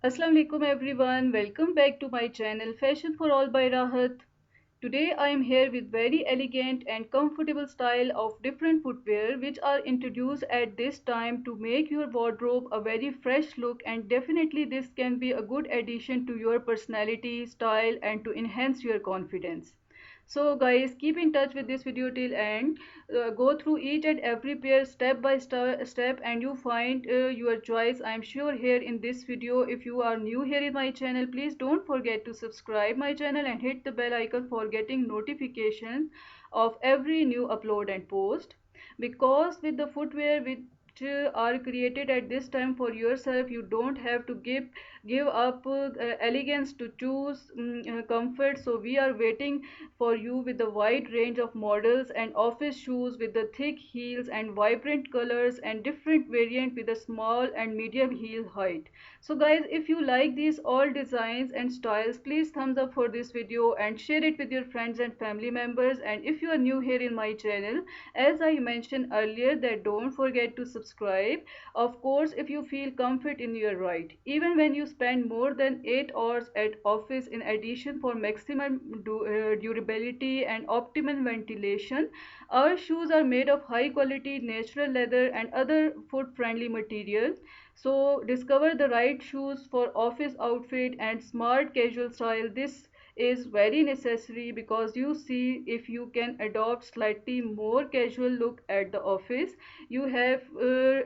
Assalamu alaikum everyone. Welcome back to my channel Fashion for All by Rahat. Today I am here with very elegant and comfortable style of different footwear which are introduced at this time to make your wardrobe a very fresh look, and definitely this can be a good addition to your personality, style and to enhance your confidence. So guys, keep in touch with this video till end. Go through each and every pair step by step and you find your choice. I am sure here in this video. If you are new here in my channel, please don't forget to subscribe my channel and hit the bell icon for getting notifications of every new upload and post. Because with the footwear which are created at this time for yourself, you don't have to give up elegance to choose comfort. So we are waiting for you with a wide range of models and office shoes with the thick heels and vibrant colors and different variant with a small and medium heel height. So guys, if you like these all designs and styles, please thumbs up for this video and share it with your friends and family members. And if you are new here in my channel, as I mentioned earlier, that don't forget to subscribe. Of course, if you feel comfort in your ride, even when you spend more than 8 hours at office, in addition for maximum durability and optimum ventilation, our shoes are made of high quality natural leather and other foot friendly materials. So discover the right shoes for office outfit and smart casual style. This is very necessary because you see, if you can adopt slightly more casual look at the office, you have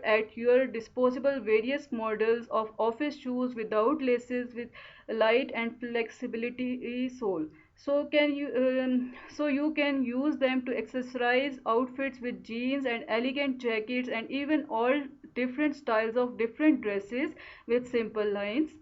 at your disposable various models of office shoes without laces, with light and flexibility sole. So you can use them to accessorize outfits with jeans and elegant jackets and even all different styles of different dresses with simple lines.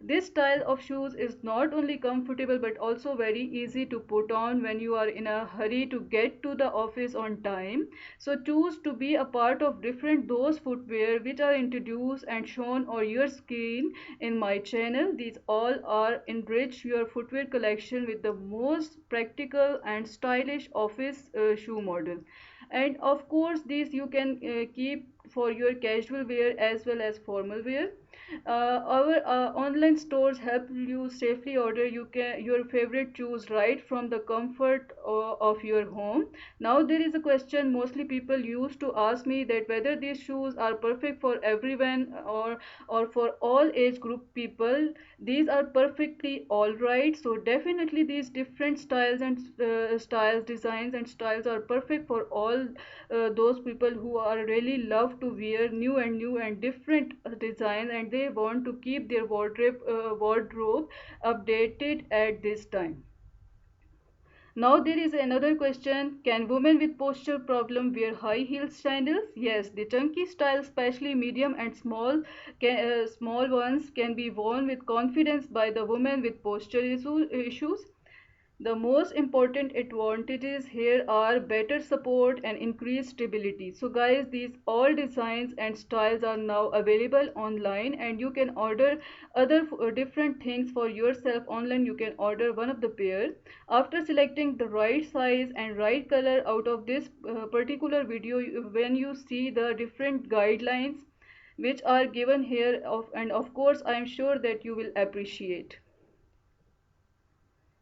This style of shoes is not only comfortable but also very easy to put on when you are in a hurry to get to the office on time. So choose to be a part of different those footwear which are introduced and shown on your screen in my channel. These all are enrich your footwear collection with the most practical and stylish office shoe model. And of course these you can keep for your casual wear as well as formal wear. Our online stores help you safely order your favorite shoes right from the comfort of your home. Now there is a question mostly people used to ask me, that whether these shoes are perfect for everyone or for all age group people. These are perfectly all right. So definitely these different styles and styles, designs and styles are perfect for all those people who are really love to wear new and different designs, and they want to keep their wardrobe updated at this time. Now there is another question: can women with posture problem wear high heel sandals? Yes, the chunky style, especially medium and small ones, can be worn with confidence by the women with issues. The most important advantages here are better support and increased stability. So guys, these all designs and styles are now available online, and you can order other different things for yourself online. You can order one of the pair. After selecting the right size and right color out of this particular video, when you see the different guidelines which are given here and of course I am sure that you will appreciate.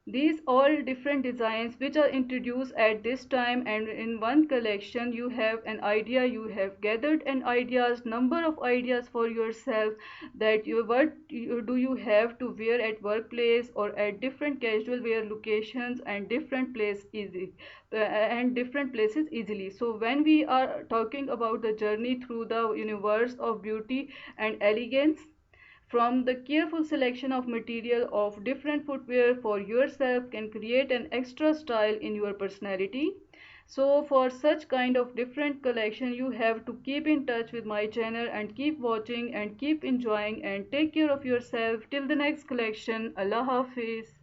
These all different designs which are introduced at this time, and in one collection you have an idea, you have gathered an ideas, number of ideas for yourself, that do you have to wear at workplace or at different casual wear locations and different places easily. So when we are talking about the journey through the universe of beauty and elegance, from the careful selection of material of different footwear for yourself can create an extra style in your personality. So for such kind of different collection, you have to keep in touch with my channel and keep watching and keep enjoying and take care of yourself till the next collection. Allah Hafiz.